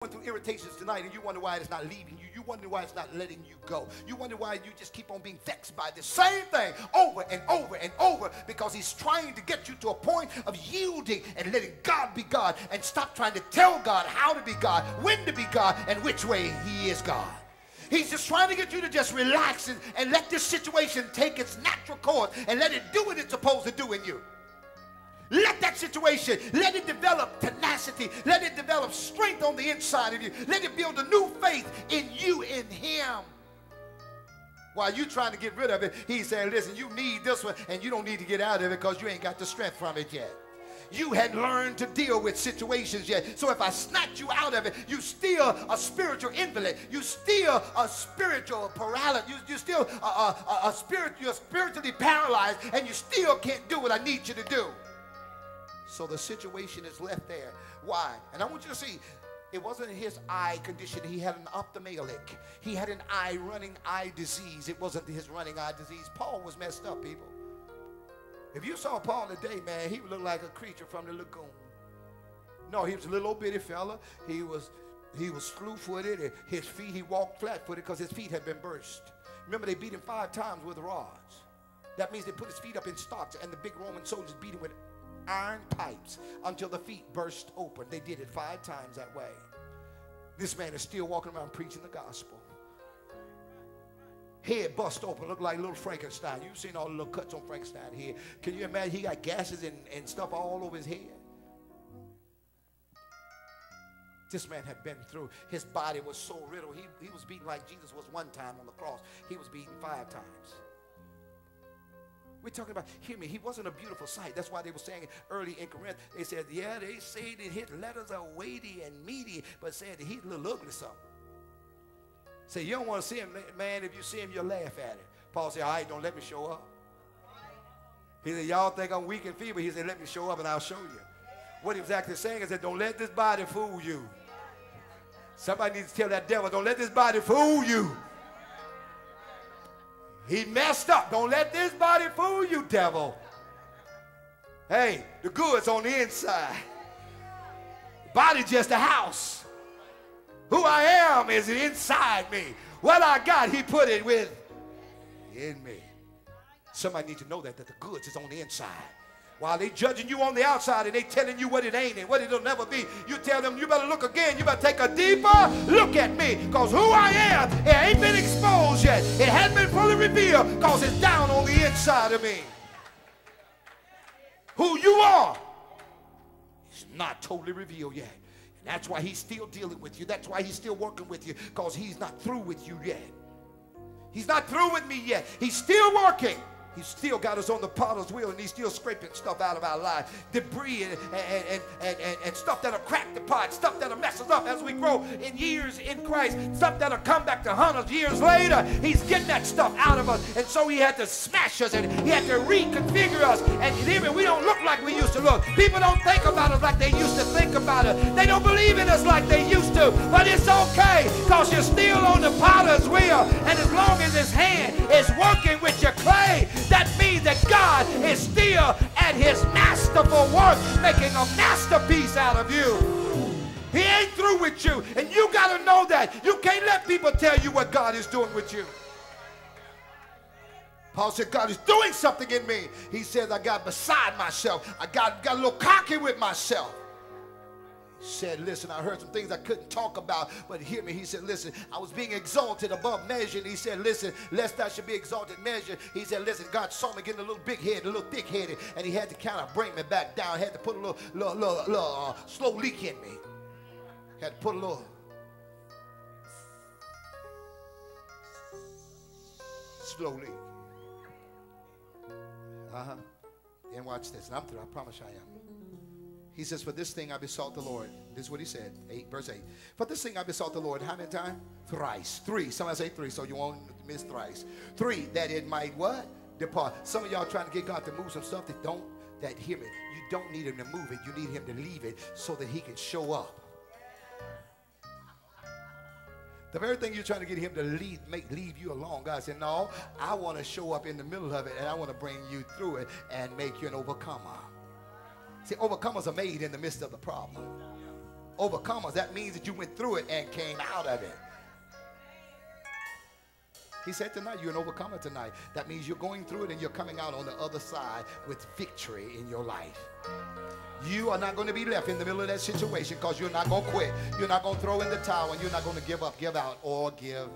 Going through irritations tonight and you wonder why it's not leaving you. You wonder why it's not letting you go. You wonder why you just keep on being vexed by the same thing over and over and over, because he's trying to get you to a point of yielding and letting God be God, and stop trying to tell God how to be God, when to be God, and which way he is God. He's just trying to get you to just relax and let this situation take its natural course and let it do what it's supposed to do in you. Let that situation, let it develop tenacity. Let it develop strength on the inside of you. Let it build a new faith in you, in him. While you're trying to get rid of it, he's saying, listen, you need this one, and you don't need to get out of it because you ain't got the strength from it yet. You hadn't learned to deal with situations yet. So if I snatch you out of it, you still a spiritual invalid. You still a spiritual paralysis. You still you're spiritually paralyzed, and you still can't do what I need you to do. So the situation is left there. Why? And I want you to see, it wasn't his eye condition. He had an ophthalmic. He had an running eye disease. It wasn't his running eye disease. Paul was messed up, people. If you saw Paul today, man, he would look like a creature from the lagoon. No, he was a little old bitty fella. He was slew-footed, and his feet, he walked flat-footed because his feet had been burst. Remember, they beat him 5 times with rods. That means they put his feet up in stocks, and the big Roman soldiers beat him with iron pipes until the feet burst open. They did it 5 times that way. This man is still walking around preaching the gospel. Head bust open, look like little Frankenstein. You've seen all the little cuts on Frankenstein here. Can you imagine? He got gases and stuff all over his head. This man had been through. His body was so riddled. He was beaten like Jesus was one time on the cross. He was beaten 5 times. We're talking about, hear me, he wasn't a beautiful sight. That's why they were saying early in Corinth, they said, yeah, they say that his letters are weighty and meaty, but said that he's a little ugly something. Say, you don't want to see him, man. If you see him, you'll laugh at it. Paul said, all right, don't let me show up. He said, y'all think I'm weak and feeble. He said, let me show up and I'll show you. What he was actually saying is that don't let this body fool you. Somebody needs to tell that devil, don't let this body fool you. He messed up. Don't let this body fool you, devil. Hey, the good's on the inside. The body just a house. Who I am is inside me. What I got, he put it with in me. Somebody needs to know that the goods is on the inside. While they judging you on the outside and they telling you what it ain't and what it'll never be, you tell them, you better look again. You better take a deeper look at me, because who I am, it ain't been exposed yet. It hasn't been fully revealed, because it's down on the inside of me. Who you are is not totally revealed yet. And that's why he's still dealing with you. That's why he's still working with you, because he's not through with you yet. He's not through with me yet. He's still working. He's still got us on the potter's wheel, and he's still scraping stuff out of our life. Debris and stuff that'll crack the pot, stuff that'll mess us up as we grow in years in Christ, stuff that'll come back to haunt us years later. He's getting that stuff out of us, and so he had to smash us, and he had to reconfigure us. And even we don't look like we used to look. People don't think about us like they used to think about us. They don't believe in us like they used to, but it's okay, because you're still on the potter's wheel, and as long as his hand is working with your clay, that means that God is still at his masterful work, making a masterpiece out of you. He ain't through with you, and you got to know that. You can't let people tell you what God is doing with you. Paul said, God is doing something in me. He says, I got beside myself. I got a little cocky with myself. He said, listen, I heard some things I couldn't talk about, but hear me. He said, listen, I was being exalted above measure. And he said, listen, lest I should be exalted measure. He said, listen, God saw me getting a little big-headed, a little thick-headed, and he had to kind of bring me back down. Had to put a little slow leak in me. Had to put a little slow leak. And watch this. And I'm through. I promise I am. He says, for this thing I besought the Lord. This is what he said, verse 8. For this thing I besought the Lord. How many times? Thrice. 3. Somebody say 3, so you won't miss thrice. 3, that it might what? Depart. Some of y'all trying to get God to move some stuff that hear me. You don't need him to move it. You need him to leave it so that he can show up. The very thing you're trying to get him to leave you alone. God said, no, I want to show up in the middle of it, and I want to bring you through it and make you an overcomer. See, overcomers are made in the midst of the problem. overcomers. That means that you went through it and came out of it. He said tonight, you're an overcomer tonight. That means you're going through it and you're coming out on the other side with victory in your life. You are not going to be left in the middle of that situation because you're not going to quit. You're not going to throw in the towel and you're not going to give up, give out, or give